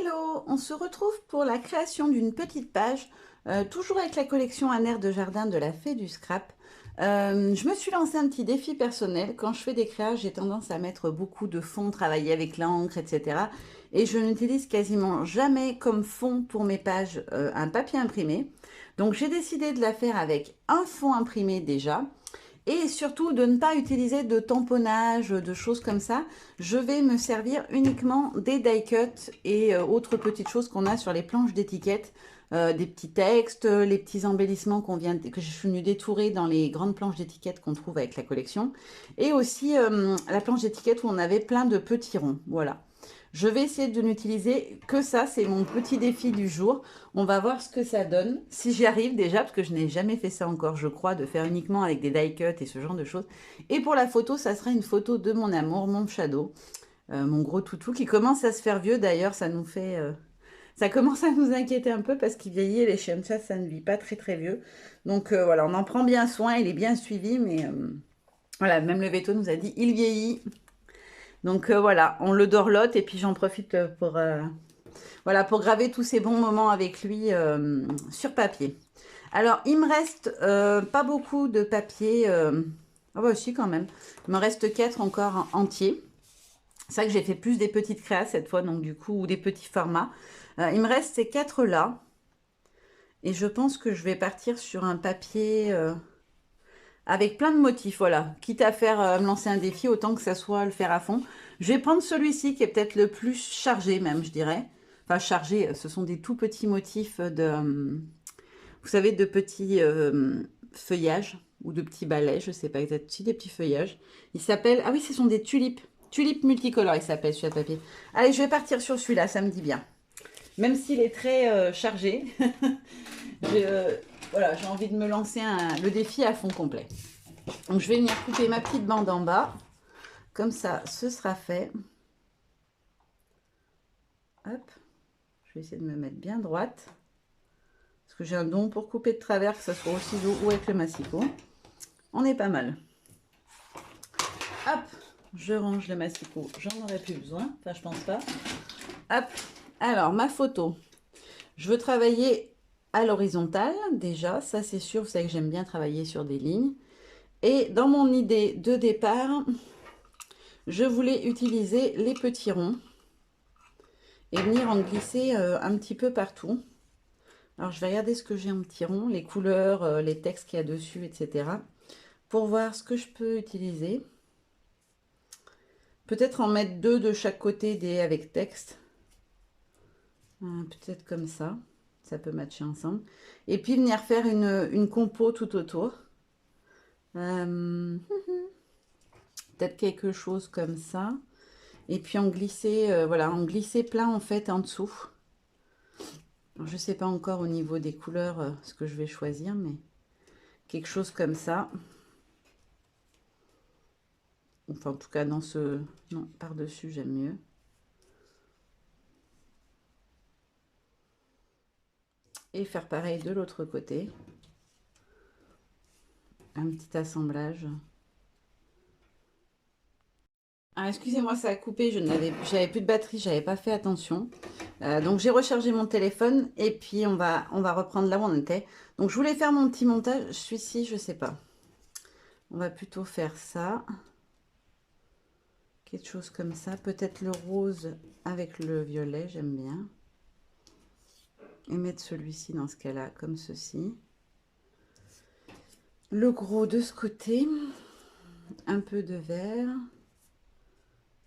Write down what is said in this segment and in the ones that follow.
Hello, on se retrouve pour la création d'une petite page, toujours avec la collection Un air de jardin de la Fée du Scrap. Je me suis lancé un petit défi personnel. Quand je fais des créages, j'ai tendance à mettre beaucoup de fond, travailler avec l'encre, etc. Et je n'utilise quasiment jamais comme fond pour mes pages un papier imprimé. Donc j'ai décidé de la faire avec un fond imprimé déjà. Et surtout de ne pas utiliser de tamponnage, de choses comme ça. Je vais me servir uniquement des die cuts et autres petites choses qu'on a sur les planches d'étiquette. Des petits textes, les petits embellissements que je suis venue détourer dans les grandes planches d'étiquette qu'on trouve avec la collection. Et aussi la planche d'étiquette où on avait plein de petits ronds. Voilà. Je vais essayer de n'utiliser que ça, c'est mon petit défi du jour. On va voir ce que ça donne, si j'y arrive déjà, parce que je n'ai jamais fait ça encore, je crois, de faire uniquement avec des die cuts et ce genre de choses. Et pour la photo, ça sera une photo de mon amour, mon shadow, mon gros toutou, qui commence à se faire vieux d'ailleurs, ça nous fait... ça commence à nous inquiéter un peu parce qu'il vieillit et les chiens de chasse, ça ne vit pas très très vieux. Donc voilà, on en prend bien soin, il est bien suivi, mais voilà, même le veto nous a dit, il vieillit. Donc voilà, on le dorlote et puis j'en profite pour, voilà, pour graver tous ces bons moments avec lui sur papier. Alors, il me reste pas beaucoup de papier. Ah bah si, quand même. Il me reste 4 encore entiers. C'est vrai que j'ai fait plus des petites créas cette fois, donc du coup, ou des petits formats. Il me reste ces 4 là. Et je pense que je vais partir sur un papier avec plein de motifs, voilà. Quitte à faire me lancer un défi, autant que ça soit le faire à fond. Je vais prendre celui-ci qui est peut-être le plus chargé même, je dirais. Enfin, chargé, ce sont des tout petits motifs de... vous savez, de petits feuillages ou de petits balais, je sais pas exactement, si des petits feuillages. Il s'appelle, ah oui, ce sont des tulipes. Tulipes multicolores, il s'appelle celui-là papier. Allez, je vais partir sur celui-là, ça me dit bien. Même s'il est très chargé, voilà, j'ai envie de me lancer le défi à fond complet. Donc je vais venir couper ma petite bande en bas. Comme ça, ce sera fait. Hop, je vais essayer de me mettre bien droite. Parce que j'ai un don pour couper de travers, que ce soit au ciseau ou avec le massicot. On est pas mal. Hop, je range le massicot, j'en aurais plus besoin. Enfin, je pense pas. Hop, alors ma photo. Je veux travailler à l'horizontale, déjà, ça c'est sûr. Vous savez que j'aime bien travailler sur des lignes. Et dans mon idée de départ, je voulais utiliser les petits ronds et venir en glisser un petit peu partout. Alors, je vais regarder ce que j'ai en petits ronds, les couleurs, les textes qu'il y a dessus, etc. pour voir ce que je peux utiliser. Peut-être en mettre 2 de chaque côté avec texte. Peut-être comme ça. Ça peut matcher ensemble. Et puis venir faire une compo tout autour. Euh, Peut-être quelque chose comme ça. Et puis en glisser, voilà, en glisser plein en fait en dessous. Alors, je ne sais pas encore au niveau des couleurs ce que je vais choisir, mais quelque chose comme ça. Enfin, en tout cas, dans ce... Non, par-dessus, j'aime mieux. Et faire pareil de l'autre côté. Un petit assemblage. Ah, excusez-moi, ça a coupé, j'avais plus de batterie, j'avais pas fait attention. Donc j'ai rechargé mon téléphone et puis on va reprendre là où on était. Donc je voulais faire mon petit montage, celui-ci, je sais pas. On va plutôt faire ça. Quelque chose comme ça, peut-être le rose avec le violet, j'aime bien. Et mettre celui-ci dans ce cas-là, comme ceci. Le gros de ce côté, un peu de vert,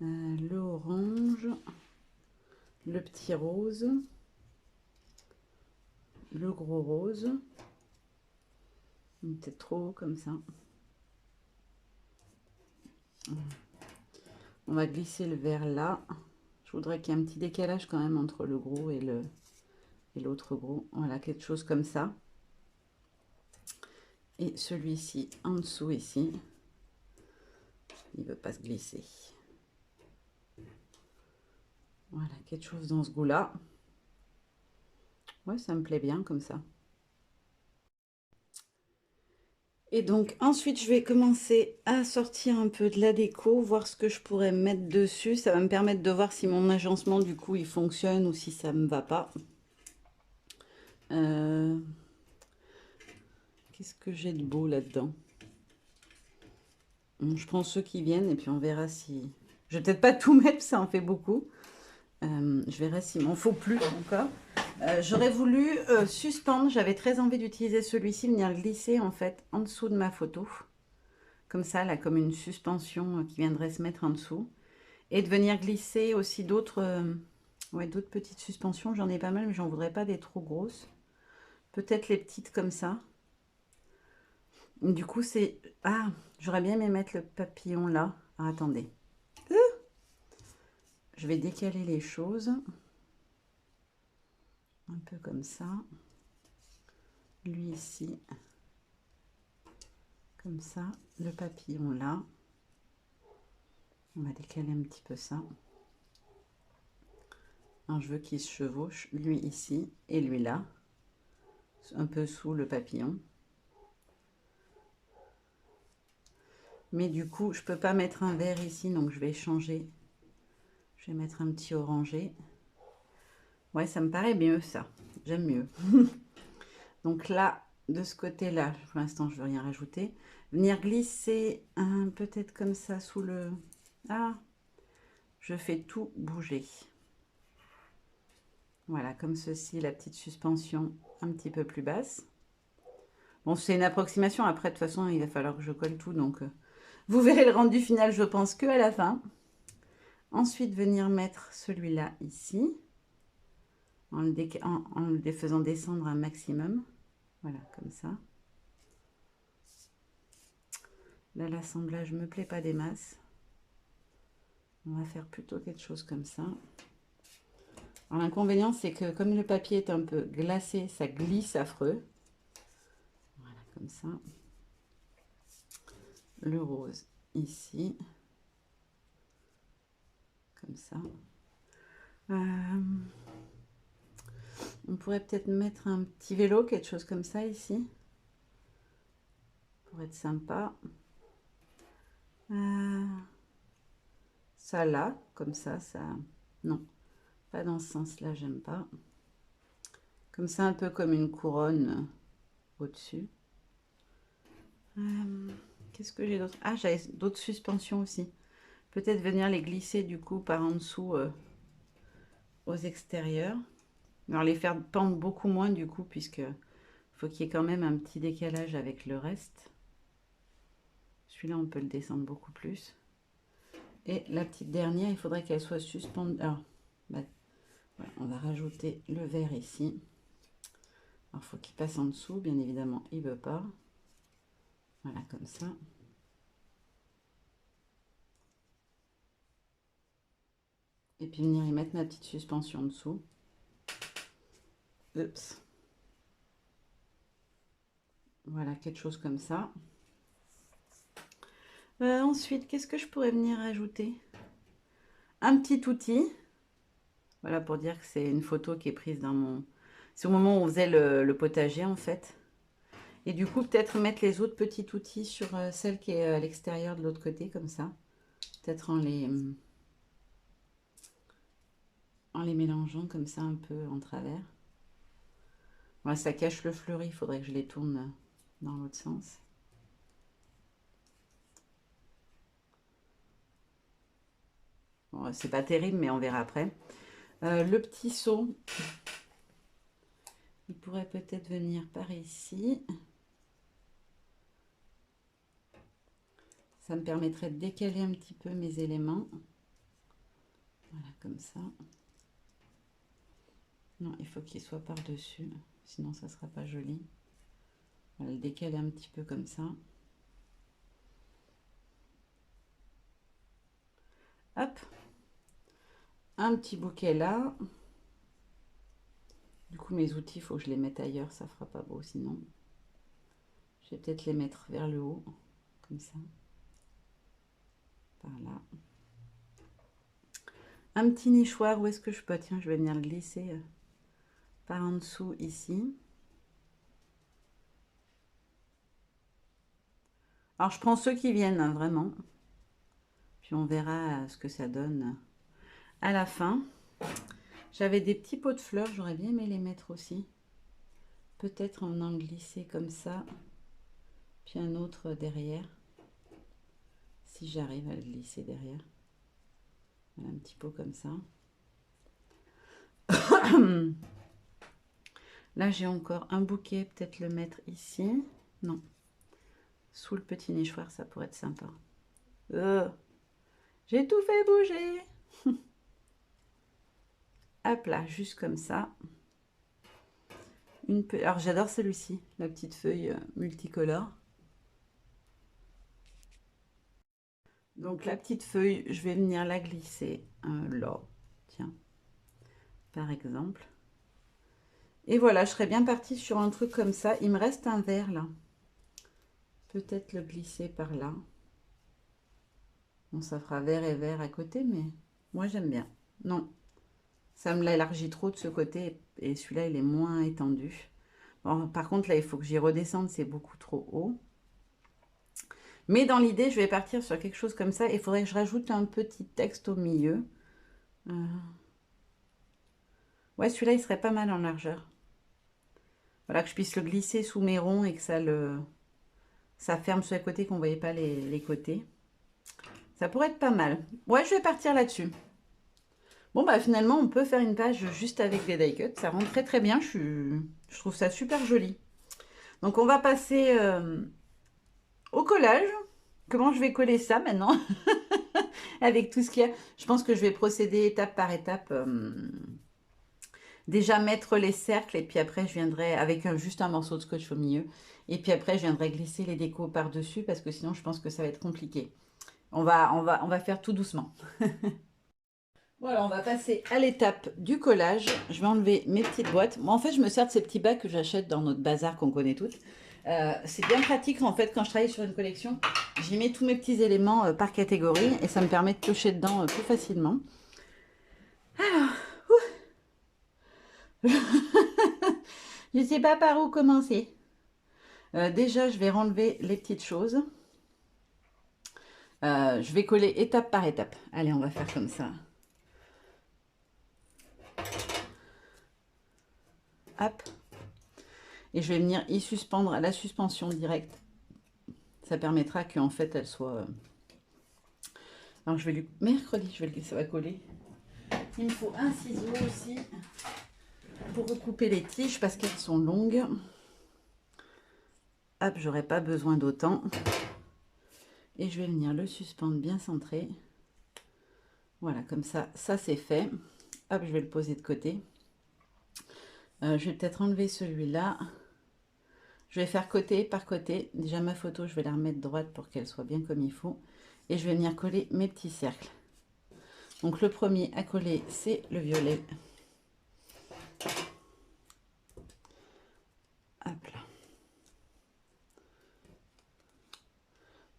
le orange, le petit rose, le gros rose, peut-être trop haut comme ça. On va glisser le vert là. Je voudrais qu'il y ait un petit décalage quand même entre le gros et l'autre gros. Voilà, quelque chose comme ça. Et celui-ci en dessous ici, il ne veut pas se glisser. Voilà, quelque chose dans ce goût-là. Ouais, ça me plaît bien comme ça. Et donc ensuite, je vais commencer à sortir un peu de la déco, voir ce que je pourrais mettre dessus. Ça va me permettre de voir si mon agencement, du coup, il fonctionne ou si ça me va pas. Qu'est-ce que j'ai de beau là-dedans? Je prends ceux qui viennent et puis on verra si... Je vais peut-être pas tout mettre, ça en fait beaucoup. Je verrai s'il m'en faut plus encore. J'aurais voulu suspendre, j'avais très envie d'utiliser celui-ci, venir glisser en fait en dessous de ma photo. Comme ça, là, comme une suspension qui viendrait se mettre en dessous. Et de venir glisser aussi d'autres ouais, d'autres petites suspensions. J'en ai pas mal, mais j'en voudrais pas des trop grosses. Peut-être les petites comme ça. Du coup, c'est... Ah, j'aurais bien aimé mettre le papillon là. Ah, attendez. Je vais décaler les choses. Un peu comme ça. Lui ici. Comme ça. Le papillon là. On va décaler un petit peu ça. Alors, je veux qu'il se chevauche. Lui ici et lui là. Un peu sous le papillon. Mais du coup, je peux pas mettre un vert ici, donc je vais changer. Je vais mettre un petit orangé. Ouais, ça me paraît mieux ça. J'aime mieux. Donc là, de ce côté-là, pour l'instant, je ne veux rien rajouter. Venir glisser peut-être comme ça sous le... Ah, je fais tout bouger. Voilà, comme ceci, la petite suspension un petit peu plus basse. Bon, c'est une approximation. Après, de toute façon, il va falloir que je colle tout. Donc, vous verrez le rendu final, je pense, que à la fin. Ensuite, venir mettre celui-là ici. En le faisant descendre un maximum. Voilà, comme ça. Là, l'assemblage ne me plaît pas des masses. On va faire plutôt quelque chose comme ça. Alors, l'inconvénient, c'est que comme le papier est un peu glacé, ça glisse affreux. Voilà, comme ça. Le rose ici. Comme ça. On pourrait peut-être mettre un petit vélo, quelque chose comme ça ici. Pour être sympa. Ça là, comme ça. Non, pas dans ce sens-là, j'aime pas. Comme ça, un peu comme une couronne au-dessus. Qu'est-ce que j'ai d'autre? Ah, j'avais d'autres suspensions aussi. Peut-être venir les glisser du coup par en dessous aux extérieurs. Alors les faire pendre beaucoup moins du coup, puisque faut qu'il y ait quand même un petit décalage avec le reste. Celui-là, on peut le descendre beaucoup plus. Et la petite dernière, il faudrait qu'elle soit suspendue. Alors, bah, voilà, on va rajouter le vert ici. Alors, il faut qu'il passe en dessous, bien évidemment, il ne veut pas. Voilà, comme ça. Et puis venir y mettre ma petite suspension en dessous. Oups. Voilà, quelque chose comme ça. Ensuite, qu'est-ce que je pourrais venir ajouter? Un petit outil. Voilà, pour dire que c'est une photo qui est prise dans mon... C'est au moment où on faisait le potager, en fait. Et du coup, peut-être mettre les autres petits outils sur celle qui est à l'extérieur de l'autre côté, comme ça. Peut-être en les mélangeant comme ça, un peu en travers. Voilà, ça cache le fleuri, il faudrait que je les tourne dans l'autre sens. Bon, c'est pas terrible, mais on verra après. Le petit seau, il pourrait peut-être venir par ici. Ça me permettrait de décaler un petit peu mes éléments. Voilà, comme ça. Non, il faut qu'il soit par-dessus, sinon ça ne sera pas joli. On va le décaler un petit peu comme ça. Hop. Un petit bouquet là. Du coup, mes outils, il faut que je les mette ailleurs, ça fera pas beau sinon. Je vais peut-être les mettre vers le haut, comme ça. Par là. Un petit nichoir, où est-ce que je peux? Tiens, je vais venir le glisser par en dessous ici. Alors, je prends ceux qui viennent, hein, vraiment. Puis on verra ce que ça donne à la fin. J'avais des petits pots de fleurs, j'aurais bien aimé les mettre aussi. Peut-être en en glisser comme ça. Puis un autre derrière. Si j'arrive à le glisser derrière. Voilà, un petit pot comme ça. Là, j'ai encore un bouquet, peut-être le mettre ici. Non. Sous le petit nichoir, ça pourrait être sympa. J'ai tout fait bouger. Hop là, juste comme ça. Alors, j'adore celui-ci, la petite feuille multicolore. Donc, la petite feuille, je vais venir la glisser là. Tiens, par exemple. Et voilà, je serais bien partie sur un truc comme ça. Il me reste un vert là. Peut-être le glisser par là. Bon, ça fera vert et vert à côté, mais moi j'aime bien. Non, ça me l'élargit trop de ce côté et celui-là il est moins étendu. Bon, par contre là il faut que j'y redescende, c'est beaucoup trop haut. Mais dans l'idée, je vais partir sur quelque chose comme ça. Il faudrait que je rajoute un petit texte au milieu. Ouais, celui-là il serait pas mal en largeur. Voilà, que je puisse le glisser sous mes ronds et que ça ferme sur les côtés, qu'on ne voyait pas les côtés. Ça pourrait être pas mal. Ouais, je vais partir là-dessus. Bon, bah finalement, on peut faire une page juste avec des die cuts. Ça rend très très bien. Je trouve ça super joli. Donc, on va passer au collage. Comment je vais coller ça maintenant avec tout ce qu'il y a. Je pense que je vais procéder étape par étape. Déjà mettre les cercles et puis après, je viendrai avec juste un morceau de scotch au milieu. Et puis après, je viendrai glisser les décos par-dessus parce que sinon, je pense que ça va être compliqué. On va faire tout doucement. Voilà, on va passer à l'étape du collage. Je vais enlever mes petites boîtes. Moi, en fait, je me sers de ces petits bacs que j'achète dans notre bazar qu'on connaît toutes. C'est bien pratique, en fait, quand je travaille sur une collection. J'y mets tous mes petits éléments par catégorie et ça me permet de piocher dedans plus facilement. Alors, je ne sais pas par où commencer. Déjà, je vais renlever les petites choses. Je vais coller étape par étape. Allez, on va faire comme ça. Hop. Et je vais venir y suspendre à la suspension directe. Ça permettra qu'en fait, elle soit... Alors, je vais lui... Mercredi, ça va coller. Il me faut un ciseau aussi pour recouper les tiges parce qu'elles sont longues. Hop, j'aurais pas besoin d'autant. Et je vais venir le suspendre bien centré. Voilà, comme ça, ça c'est fait. Hop, je vais le poser de côté. Je vais peut-être enlever celui-là. Je vais faire côté par côté. Déjà, ma photo, je vais la remettre droite pour qu'elle soit bien comme il faut. Et je vais venir coller mes petits cercles. Donc, le premier à coller, c'est le violet. Hop là.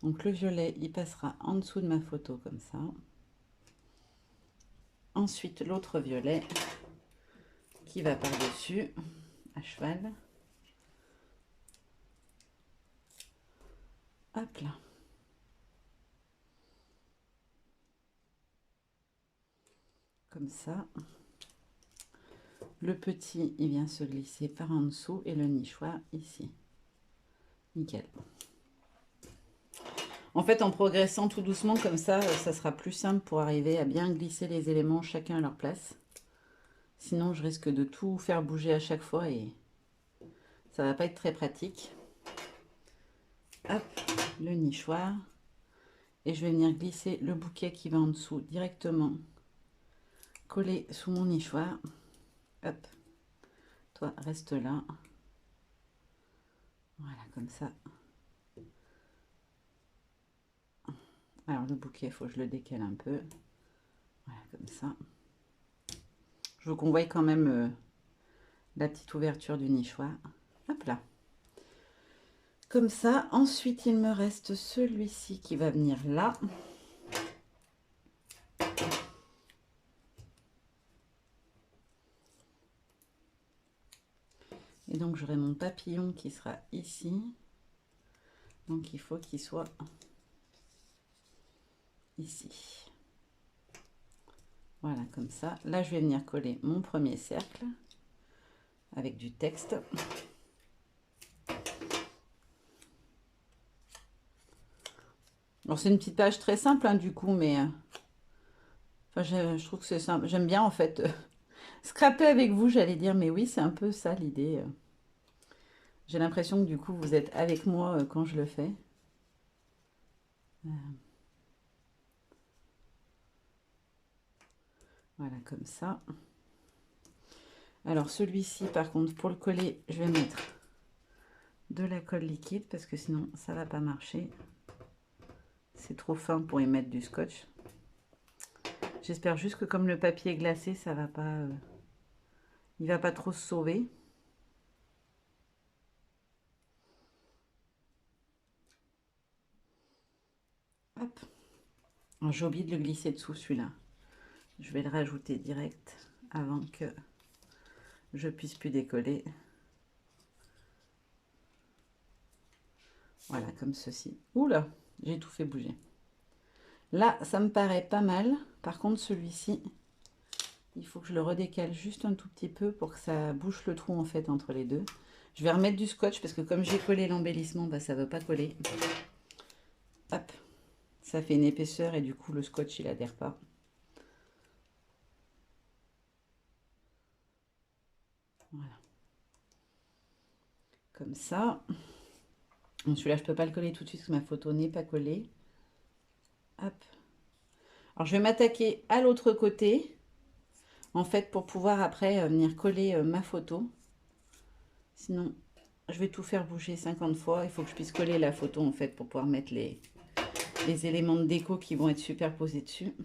Donc, le violet, il passera en dessous de ma photo comme ça. Ensuite, l'autre violet qui va par-dessus, à cheval. Hop là. Comme ça. Le petit, il vient se glisser par en dessous et le nichoir ici. Nickel. En fait, en progressant tout doucement comme ça sera plus simple pour arriver à bien glisser les éléments chacun à leur place. Sinon, je risque de tout faire bouger à chaque fois et ça va pas être très pratique. Hop, le nichoir. Et je vais venir glisser le bouquet qui va en dessous directement. Coller sous mon nichoir. Hop. Toi, reste là. Voilà, comme ça. Alors, le bouquet, il faut que je le décale un peu. Voilà, comme ça. Je veux qu'on voie quand même la petite ouverture du nichoir. Hop là. Comme ça. Ensuite, il me reste celui-ci qui va venir là. Et donc, j'aurai mon papillon qui sera ici. Donc il faut qu'il soit ici. Voilà, comme ça. Là, je vais venir coller mon premier cercle avec du texte. Alors, c'est une petite page très simple, hein, du coup, mais enfin, je trouve que c'est simple. J'aime bien, en fait, scraper avec vous, j'allais dire, mais oui, c'est un peu ça l'idée. J'ai l'impression que, du coup, vous êtes avec moi quand je le fais. Voilà, comme ça. Alors, celui-ci, par contre, pour le coller, je vais mettre de la colle liquide parce que sinon, ça va pas marcher. C'est trop fin pour y mettre du scotch. J'espère juste que comme le papier est glacé, ça va pas, il va pas trop se sauver. Hop. J'ai oublié de le glisser dessous celui-là. Je vais le rajouter direct avant que je puisse plus décoller. Voilà, comme ceci. Oula, j'ai tout fait bouger. Là, ça me paraît pas mal. Par contre, celui-ci, il faut que je le redécale juste un tout petit peu pour que ça bouche le trou en fait entre les deux. Je vais remettre du scotch parce que comme j'ai collé l'embellissement, bah, ça ne veut pas coller. Hop, ça fait une épaisseur et du coup le scotch il adhère pas. Voilà. Comme ça. Bon, celui-là je peux pas le coller tout de suite parce que ma photo n'est pas collée. Hop. Alors je vais m'attaquer à l'autre côté. En fait pour pouvoir après venir coller ma photo. Sinon je vais tout faire bouger 50 fois. Il faut que je puisse coller la photo en fait pour pouvoir mettre les éléments de déco qui vont être superposés dessus.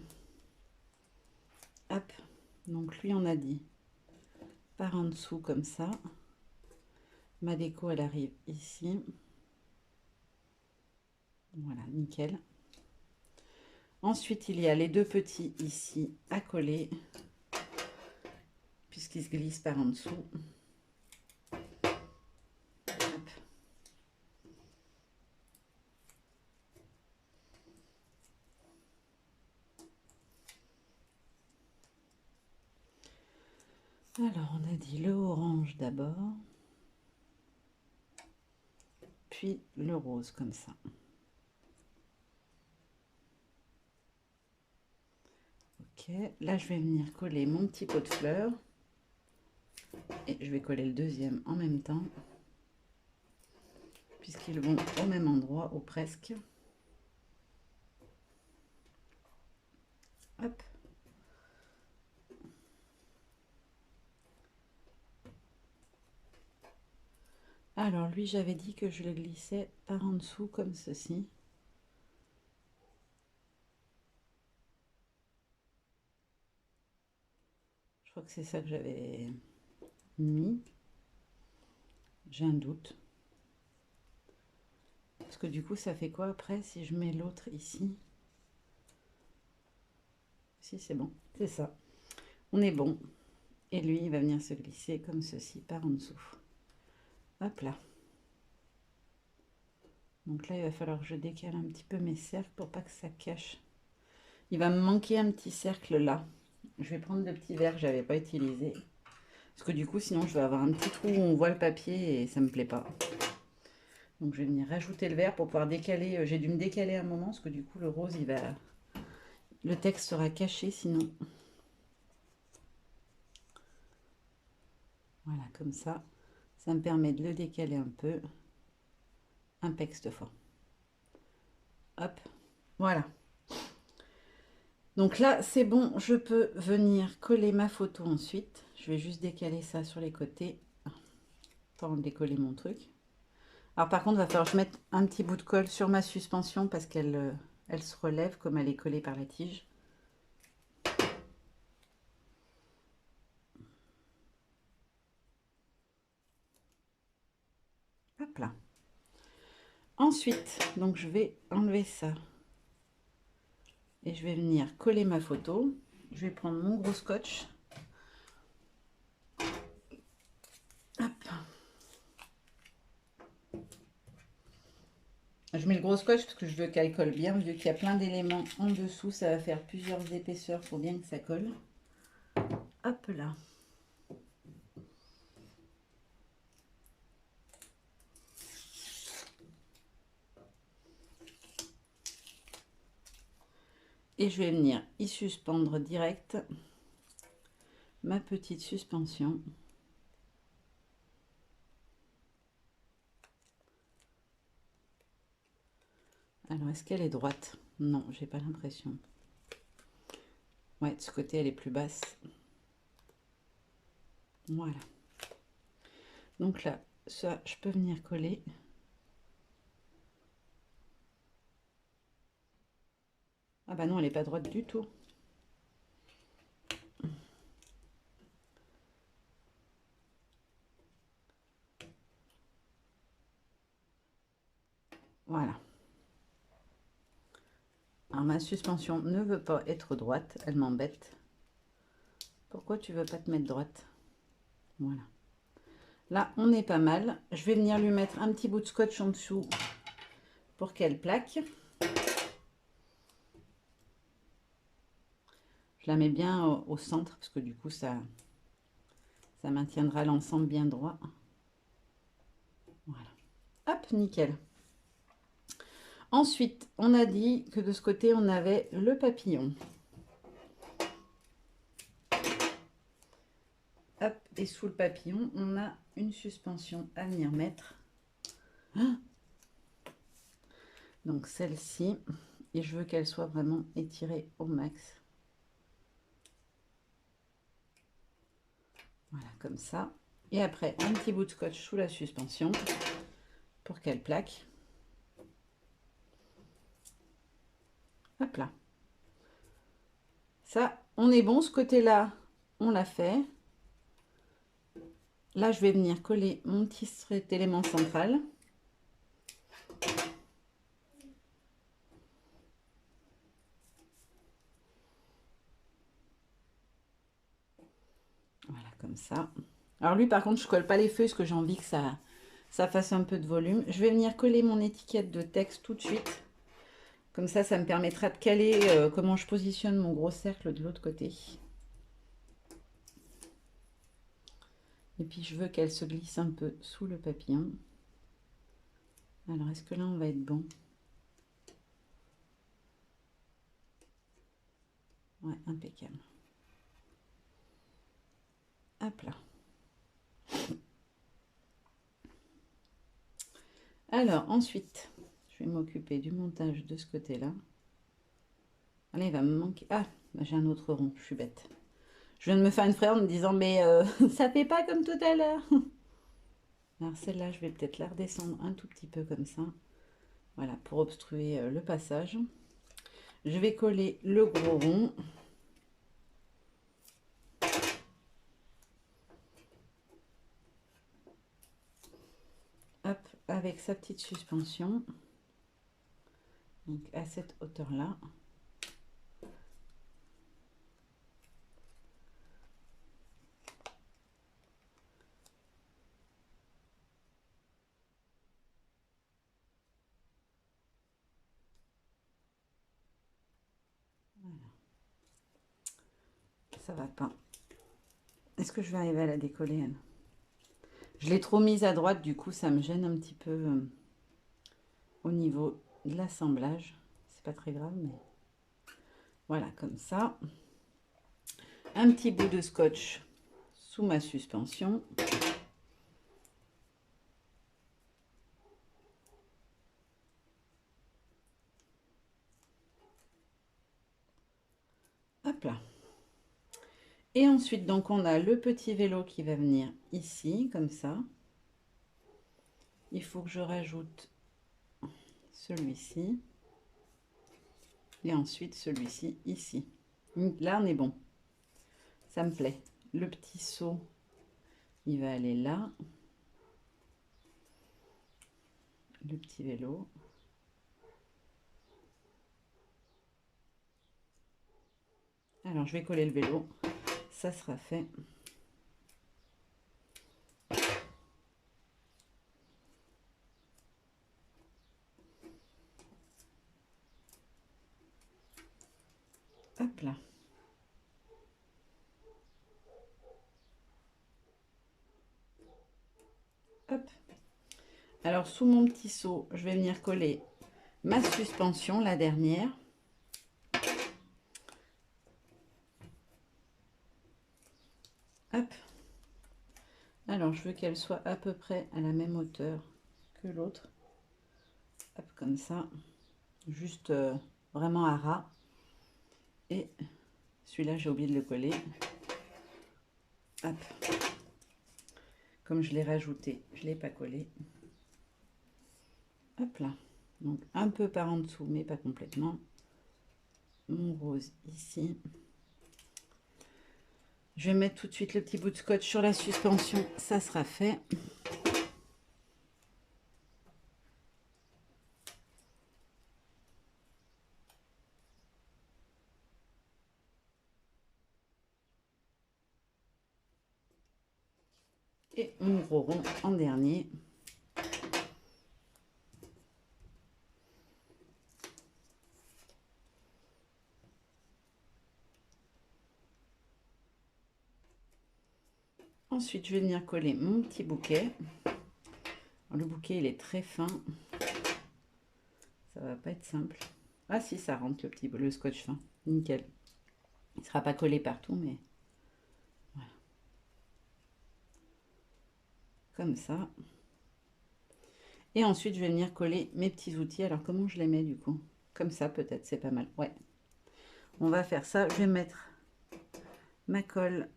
Hop, donc lui on a dit par en dessous comme ça. Ma déco elle arrive ici. Voilà, nickel. Ensuite il y a les deux petits ici à coller puisqu'ils se glissent par en dessous. Hop. Alors on a dit le orange d'abord, puis le rose comme ça. Ok, là je vais venir coller mon petit pot de fleurs et je vais coller le deuxième en même temps puisqu'ils vont au même endroit ou presque. Hop. Alors lui j'avais dit que je le glissais par en dessous comme ceci. Je crois que c'est ça que j'avais mis. J'ai un doute. Parce que du coup ça fait quoi après si je mets l'autre ici? Si c'est bon, c'est ça. On est bon. Et lui il va venir se glisser comme ceci par en dessous. Hop là. Donc là il va falloir que je décale un petit peu mes cercles pour pas que ça cache. Il va me manquer un petit cercle là. Je vais prendre le petit verre que j'avais pas utilisé. Parce que du coup sinon je vais avoir un petit trou où on voit le papier et ça me plaît pas. Donc je vais venir rajouter le verre pour pouvoir décaler. J'ai dû me décaler un moment parce que du coup le rose il va... Le texte sera caché sinon. Voilà, comme ça. Ça me permet de le décaler un peu. Impec cette fois. Hop, voilà. Donc là, c'est bon, je peux venir coller ma photo ensuite. Je vais juste décaler ça sur les côtés. Pour décoller mon truc. Alors par contre, il va falloir que je mette un petit bout de colle sur ma suspension parce qu'elle elle se relève comme elle est collée par la tige. Hop là. Ensuite, donc je vais enlever ça. Et je vais venir coller ma photo. Je vais prendre mon gros scotch. Hop. Je je mets le gros scotch parce que je veux qu'elle colle bien. Vu qu'il y a plein d'éléments en dessous, ça va faire plusieurs épaisseurs pour bien que ça colle. Hop là. Et je vais venir y suspendre direct ma petite suspension. Alors, est-ce qu'elle est droite? Non, j'ai pas l'impression. Ouais, de ce côté, elle est plus basse. Voilà. Donc là, ça, je peux venir coller. Ah bah non, elle n'est pas droite du tout. Voilà. Alors ma suspension ne veut pas être droite, elle m'embête. Pourquoi tu veux pas te mettre droite? Voilà. Là, on est pas mal. Je vais venir lui mettre un petit bout de scotch en dessous pour qu'elle plaque. Je la mets bien au centre parce que du coup, ça maintiendra l'ensemble bien droit. Voilà. Hop, nickel. Ensuite, on a dit que de ce côté, on avait le papillon. Hop, et sous le papillon, on a une suspension à venir mettre. Donc celle-ci, et je veux qu'elle soit vraiment étirée au max. Voilà, comme ça. Et après, un petit bout de scotch sous la suspension pour qu'elle plaque. Hop là. Ça, on est bon. Ce côté-là, on l'a fait. Là, je vais venir coller mon petit élément central. Voilà, comme ça. Alors lui, par contre, je colle pas les feuilles parce que j'ai envie que ça fasse un peu de volume. Je vais venir coller mon étiquette de texte tout de suite. Comme ça me permettra de caler comment je positionne mon gros cercle de l'autre côté. Et puis, je veux qu'elle se glisse un peu sous le papillon. Alors, est-ce que là, on va être bon? Ouais, impeccable. Hop là. Alors, ensuite, je vais m'occuper du montage de ce côté-là. Allez, il va me manquer... Ah, bah, j'ai un autre rond, je suis bête. Je viens de me faire une frayeur en me disant, mais ça fait pas comme tout à l'heure. Alors, celle-là, je vais peut-être la redescendre un tout petit peu comme ça. Voilà, pour obstruer le passage. Je vais coller le gros rond. Hop, avec sa petite suspension. Donc, à cette hauteur-là. Ça va pas. Est-ce que je vais arriver à la décoller, elle? Je l'ai trop mise à droite, du coup, ça me gêne un petit peu au niveau de l'assemblage. C'est pas très grave, mais voilà, comme ça. Un petit bout de scotch sous ma suspension. Hop là. Et ensuite, donc, on a le petit vélo qui va venir ici, comme ça. Il faut que je rajoute celui-ci. Et ensuite, celui-ci, ici. Là, on est bon. Ça me plaît. Le petit seau, il va aller là. Le petit vélo. Alors, je vais coller le vélo. Ça sera fait. Hop là. Hop. Alors, sous mon petit seau, je vais venir coller ma suspension, la dernière. Hop. Alors, je veux qu'elle soit à peu près à la même hauteur que l'autre. Hop, comme ça. Juste vraiment à ras. Et celui-là, j'ai oublié de le coller. Hop. Comme je l'ai rajouté, je ne l'ai pas collé. Hop là. Donc, un peu par en dessous, mais pas complètement. Mon rose ici. Je vais mettre tout de suite le petit bout de scotch sur la suspension. Ça sera fait. Et mon gros rond en dernier. Ensuite, je vais venir coller mon petit bouquet. Alors, le bouquet, il est très fin. Ça va pas être simple. Ah si, ça rentre le scotch fin. Nickel. Il ne sera pas collé partout, mais voilà. Comme ça. Et ensuite, je vais venir coller mes petits outils. Alors, comment je les mets du coup? Comme ça, peut-être, c'est pas mal. Ouais. On va faire ça. Je vais mettre ma colle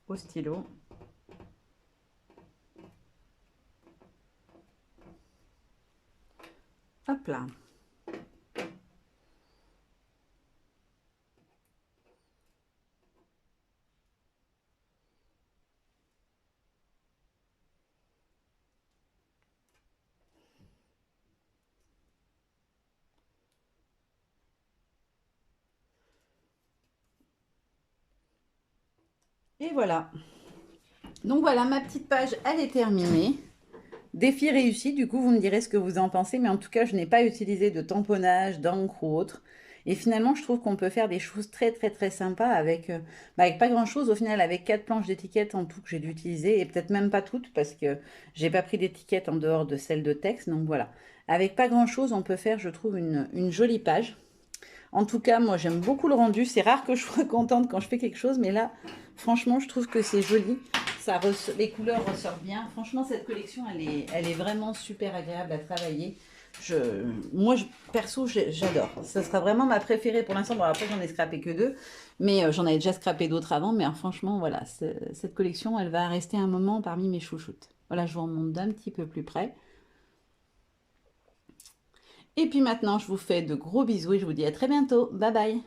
au stylo. Hop là. Et voilà. Donc voilà, ma petite page, elle est terminée. Défi réussi, du coup, vous me direz ce que vous en pensez, mais en tout cas, je n'ai pas utilisé de tamponnage, d'encre ou autre. Et finalement, je trouve qu'on peut faire des choses très très très sympas avec pas grand chose. Au final, avec 4 planches d'étiquettes en tout que j'ai dû utiliser, et peut-être même pas toutes parce que j'ai pas pris d'étiquette en dehors de celle de texte. Donc voilà, avec pas grand chose, on peut faire, je trouve, une jolie page. En tout cas, moi, j'aime beaucoup le rendu. C'est rare que je sois contente quand je fais quelque chose, mais là, franchement, je trouve que c'est joli. Les couleurs ressortent bien. Franchement, cette collection, elle est vraiment super agréable à travailler. Perso, j'adore. Ça sera vraiment ma préférée pour l'instant. Bon, après, j'en ai scrappé que 2, mais j'en avais déjà scrappé d'autres avant. Mais franchement, voilà, cette collection, elle va rester un moment parmi mes chouchoutes. Voilà, je vous remonte d'un petit peu plus près. Et puis maintenant, je vous fais de gros bisous et je vous dis à très bientôt. Bye bye!